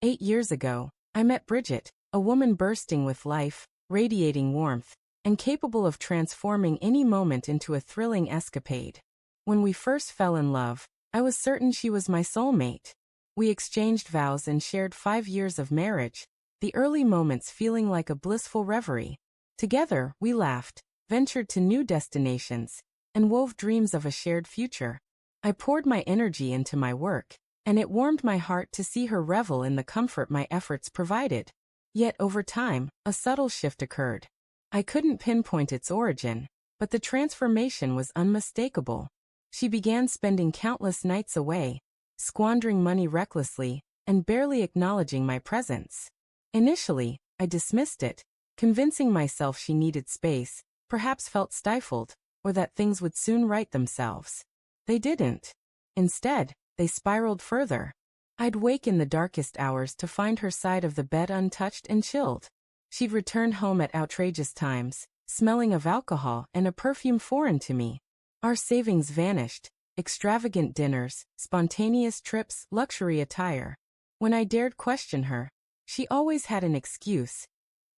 8 years ago, I met Bridget, a woman bursting with life, radiating warmth, and capable of transforming any moment into a thrilling escapade. When we first fell in love, I was certain she was my soulmate. We exchanged vows and shared 5 years of marriage, the early moments feeling like a blissful reverie. Together, we laughed, ventured to new destinations, and wove dreams of a shared future. I poured my energy into my work, and it warmed my heart to see her revel in the comfort my efforts provided. Yet over time, a subtle shift occurred. I couldn't pinpoint its origin, but the transformation was unmistakable. She began spending countless nights away, squandering money recklessly, and barely acknowledging my presence. Initially, I dismissed it, convincing myself she needed space, perhaps felt stifled, or that things would soon right themselves. They didn't. Instead, they spiraled further. I'd wake in the darkest hours to find her side of the bed untouched and chilled. She'd return home at outrageous times, smelling of alcohol and a perfume foreign to me. Our savings vanished, extravagant dinners, spontaneous trips, luxury attire. When I dared question her, she always had an excuse.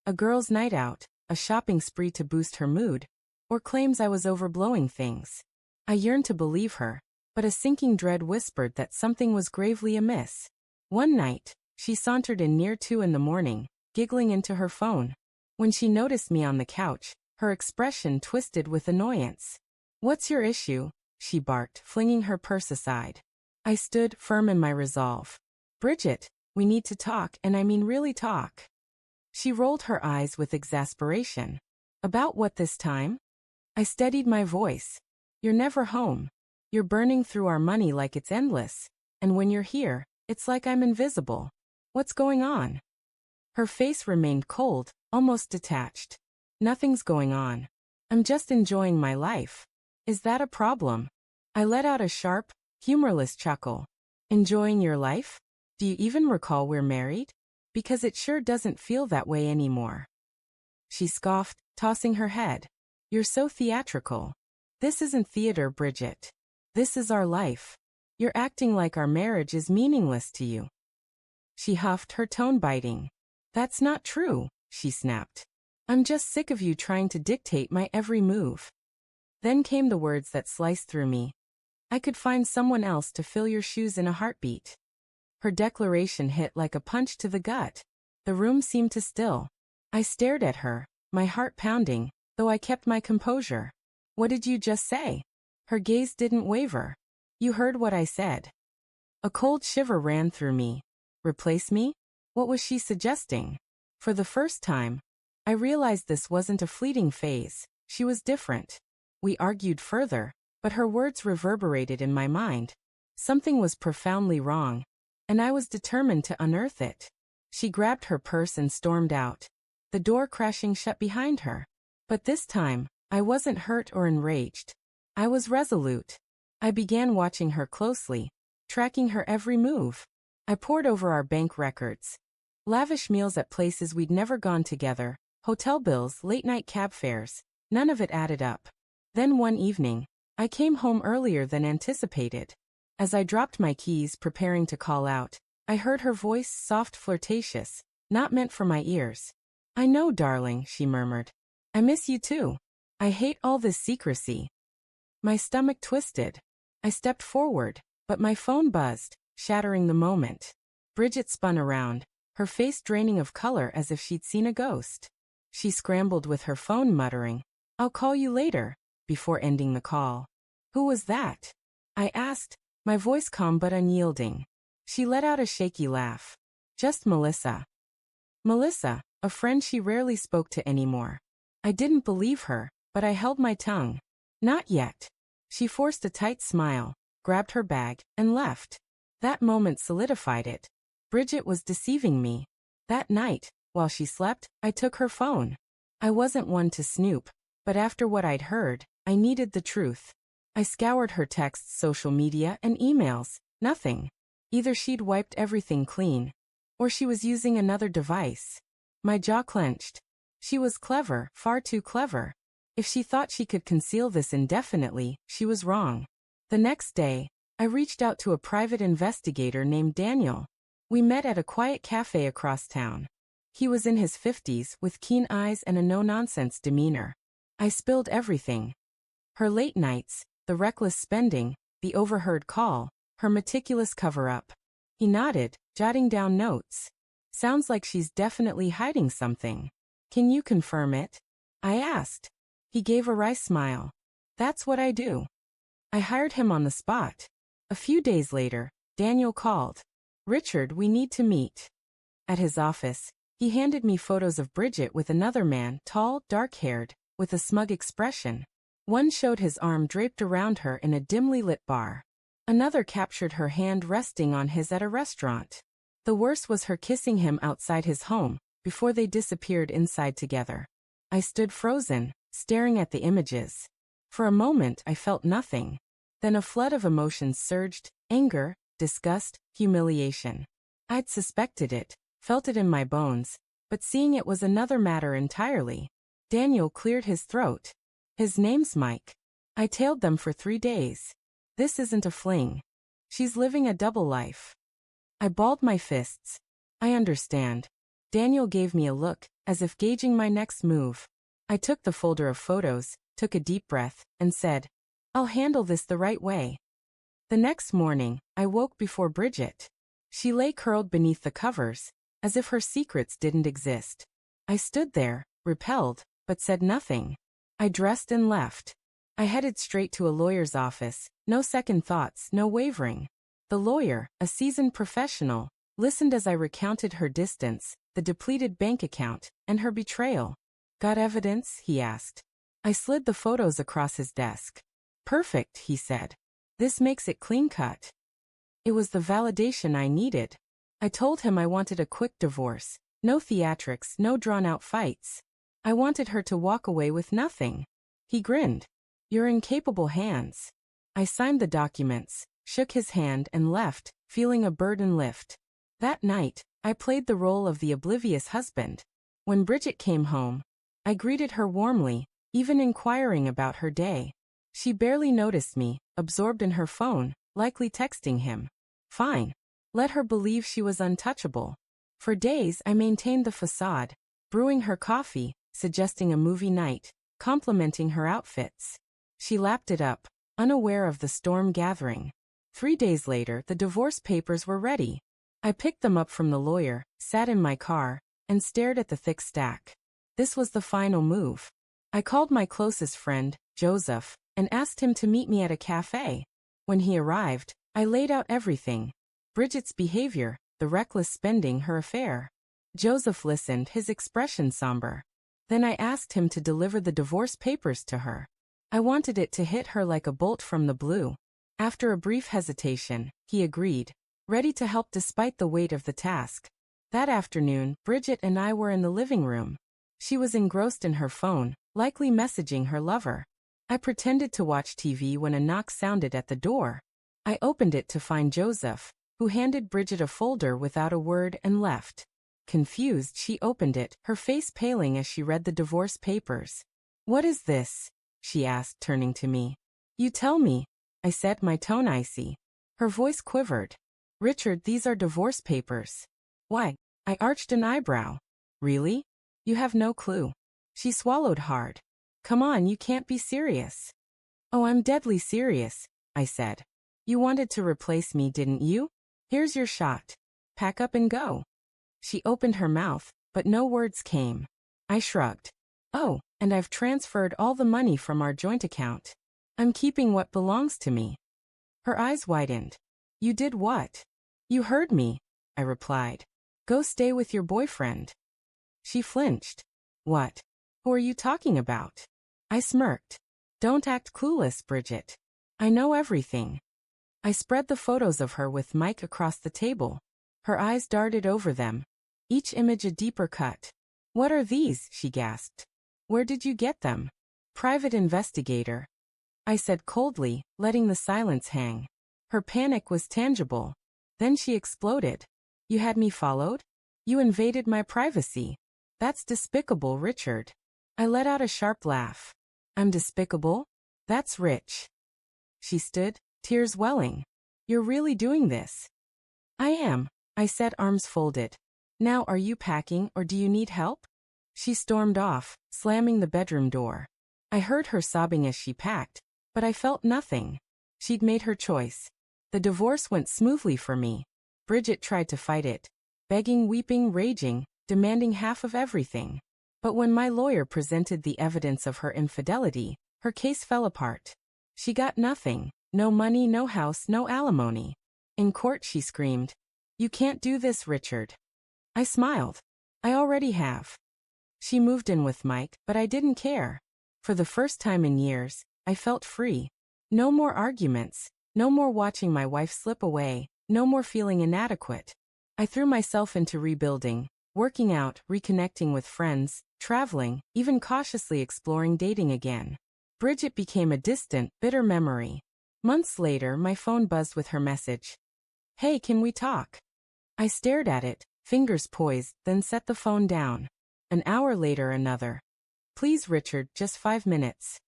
A girl's night out, a shopping spree to boost her mood, or claims I was overblowing things. I yearned to believe her, but a sinking dread whispered that something was gravely amiss. One night, she sauntered in near 2 a.m, giggling into her phone. When she noticed me on the couch, her expression twisted with annoyance. "What's your issue?" she barked, flinging her purse aside. I stood firm in my resolve. "Bridget, we need to talk, and I mean really talk." She rolled her eyes with exasperation. "About what this time?" I steadied my voice. "You're never home. You're burning through our money like it's endless, and when you're here, it's like I'm invisible. What's going on?" Her face remained cold, almost detached. "Nothing's going on. I'm just enjoying my life. Is that a problem?" I let out a sharp, humorless chuckle. "Enjoying your life? Do you even recall we're married? Because it sure doesn't feel that way anymore." She scoffed, tossing her head. "You're so theatrical. This isn't theater, Bridget. This is our life. You're acting like our marriage is meaningless to you." She huffed, her tone biting. "That's not true," she snapped. "I'm just sick of you trying to dictate my every move." Then came the words that sliced through me. "I could find someone else to fill your shoes in a heartbeat." Her declaration hit like a punch to the gut. The room seemed to still. I stared at her, my heart pounding, though I kept my composure. "What did you just say?" Her gaze didn't waver. "You heard what I said." A cold shiver ran through me. Replace me? What was she suggesting? For the first time, I realized this wasn't a fleeting phase. She was different. We argued further, but her words reverberated in my mind. Something was profoundly wrong, and I was determined to unearth it. She grabbed her purse and stormed out, the door crashing shut behind her. But this time, I wasn't hurt or enraged. I was resolute. I began watching her closely, tracking her every move. I pored over our bank records. Lavish meals at places we'd never gone together, hotel bills, late-night cab fares. None of it added up. Then one evening, I came home earlier than anticipated. As I dropped my keys preparing to call out, I heard her voice, soft, flirtatious, not meant for my ears. "I know, darling," she murmured. "I miss you too. I hate all this secrecy." My stomach twisted. I stepped forward, but my phone buzzed, shattering the moment. Bridget spun around, her face draining of color as if she'd seen a ghost. She scrambled with her phone, muttering, "I'll call you later," before ending the call. "Who was that?" I asked, my voice calm but unyielding. She let out a shaky laugh. "Just Melissa." Melissa, a friend she rarely spoke to anymore. I didn't believe her, but I held my tongue. "Not yet." She forced a tight smile, grabbed her bag, and left. That moment solidified it. Bridget was deceiving me. That night, while she slept, I took her phone. I wasn't one to snoop, but after what I'd heard, I needed the truth. I scoured her texts, social media, and emails. Nothing. Either she'd wiped everything clean, or she was using another device. My jaw clenched. She was clever, far too clever. If she thought she could conceal this indefinitely, she was wrong. The next day, I reached out to a private investigator named Daniel. We met at a quiet cafe across town. He was in his 50s with keen eyes and a no-nonsense demeanor. I spilled everything. Her late nights, the reckless spending, the overheard call, her meticulous cover-up. He nodded, jotting down notes. Sounds like she's definitely hiding something. Can you confirm it? I asked. He gave a wry smile. That's what I do. I hired him on the spot. A few days later, Daniel called. Richard, we need to meet. At his office, he handed me photos of Bridget with another man, tall, dark-haired, with a smug expression. One showed his arm draped around her in a dimly lit bar. Another captured her hand resting on his at a restaurant. The worst was her kissing him outside his home, before they disappeared inside together. I stood frozen, staring at the images. For a moment I felt nothing. Then a flood of emotions surged, anger, disgust, humiliation. I'd suspected it, felt it in my bones, but seeing it was another matter entirely. Daniel cleared his throat. His name's Mike. I tailed them for 3 days. This isn't a fling. She's living a double life. I balled my fists. I understand. Daniel gave me a look, as if gauging my next move. I took the folder of photos, took a deep breath, and said, I'll handle this the right way. The next morning, I woke before Bridget. She lay curled beneath the covers, as if her secrets didn't exist. I stood there, repelled, but said nothing. I dressed and left. I headed straight to a lawyer's office, no second thoughts, no wavering. The lawyer, a seasoned professional, listened as I recounted her distance, the depleted bank account, and her betrayal. Got evidence? He asked. I slid the photos across his desk. Perfect, he said. This makes it clean-cut. It was the validation I needed. I told him I wanted a quick divorce, no theatrics, no drawn-out fights. I wanted her to walk away with nothing. He grinned. You're in capable hands. I signed the documents, shook his hand and left, feeling a burden lift. That night, I played the role of the oblivious husband. When Bridget came home, I greeted her warmly, even inquiring about her day. She barely noticed me, absorbed in her phone, likely texting him. Fine. Let her believe she was untouchable. For days I maintained the facade, brewing her coffee, suggesting a movie night, complimenting her outfits. She lapped it up, unaware of the storm gathering. 3 days later, the divorce papers were ready. I picked them up from the lawyer, sat in my car, and stared at the thick stack. This was the final move. I called my closest friend, Joseph, and asked him to meet me at a cafe. When he arrived, I laid out everything. Bridget's behavior, the reckless spending, her affair. Joseph listened, his expression somber. Then I asked him to deliver the divorce papers to her. I wanted it to hit her like a bolt from the blue. After a brief hesitation, he agreed, ready to help despite the weight of the task. That afternoon, Bridget and I were in the living room. She was engrossed in her phone, likely messaging her lover. I pretended to watch TV when a knock sounded at the door. I opened it to find Joseph, who handed Bridget a folder without a word and left. Confused, she opened it, her face paling as she read the divorce papers. What is this? She asked, turning to me. You tell me, I said, my tone icy. Her voice quivered. Richard, these are divorce papers. Why? I arched an eyebrow. Really? You have no clue. She swallowed hard. Come on, you can't be serious. Oh, I'm deadly serious, I said. You wanted to replace me, didn't you? Here's your shot. Pack up and go. She opened her mouth, but no words came. I shrugged. Oh, and I've transferred all the money from our joint account. I'm keeping what belongs to me. Her eyes widened. You did what? You heard me, I replied. Go stay with your boyfriend. She flinched. What? Who are you talking about? I smirked. Don't act clueless, Bridget. I know everything. I spread the photos of her with Mike across the table. Her eyes darted over them, each image a deeper cut. What are these? She gasped. Where did you get them? Private investigator. I said coldly, letting the silence hang. Her panic was tangible. Then she exploded. You had me followed? You invaded my privacy. That's despicable, Richard. I let out a sharp laugh. I'm despicable? That's rich. She stood, tears welling. You're really doing this? I am. I said, arms folded. Now are you packing or do you need help? She stormed off, slamming the bedroom door. I heard her sobbing as she packed, but I felt nothing. She'd made her choice. The divorce went smoothly for me. Bridget tried to fight it, begging, weeping, raging, demanding half of everything. But when my lawyer presented the evidence of her infidelity, her case fell apart. She got nothing. No money, no house, no alimony. In court she screamed, "You can't do this, Richard." I smiled. I already have. She moved in with Mike, but I didn't care. For the first time in years, I felt free. No more arguments, no more watching my wife slip away, no more feeling inadequate. I threw myself into rebuilding, working out, reconnecting with friends, traveling, even cautiously exploring dating again. Bridget became a distant, bitter memory. Months later, my phone buzzed with her message. "Hey, can we talk?" I stared at it, fingers poised, then set the phone down. An hour later, another. "Please, Richard, just 5 minutes."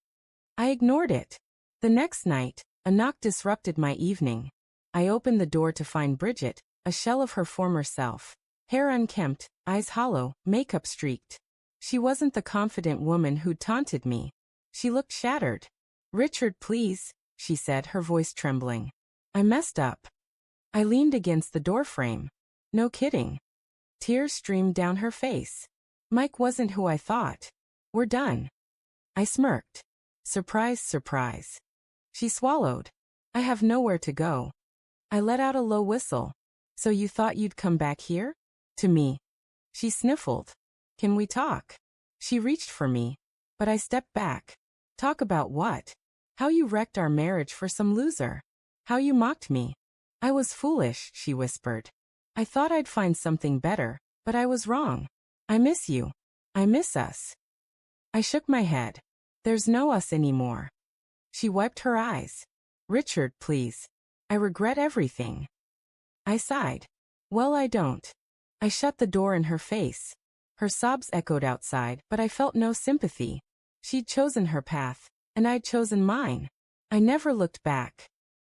I ignored it. The next night, a knock disrupted my evening. I opened the door to find Bridget, a shell of her former self. Hair unkempt, eyes hollow, makeup streaked. She wasn't the confident woman who'd taunted me. She looked shattered. "Richard, please," she said, her voice trembling. "I messed up." I leaned against the doorframe. No kidding. Tears streamed down her face. Mike wasn't who I thought. "We're done." I smirked. "Surprise, surprise." She swallowed. "I have nowhere to go." I let out a low whistle. "So you thought you'd come back here?" To me. She sniffled. "Can we talk?" She reached for me, but I stepped back. "Talk about what?" "How you wrecked our marriage for some loser. How you mocked me." "I was foolish," she whispered. "I thought I'd find something better, but I was wrong. I miss you. I miss us." I shook my head. "There's no us anymore." She wiped her eyes. "Richard, please. I regret everything." I sighed. "Well, I don't." I shut the door in her face. Her sobs echoed outside, but I felt no sympathy. She'd chosen her path, and I'd chosen mine. I never looked back.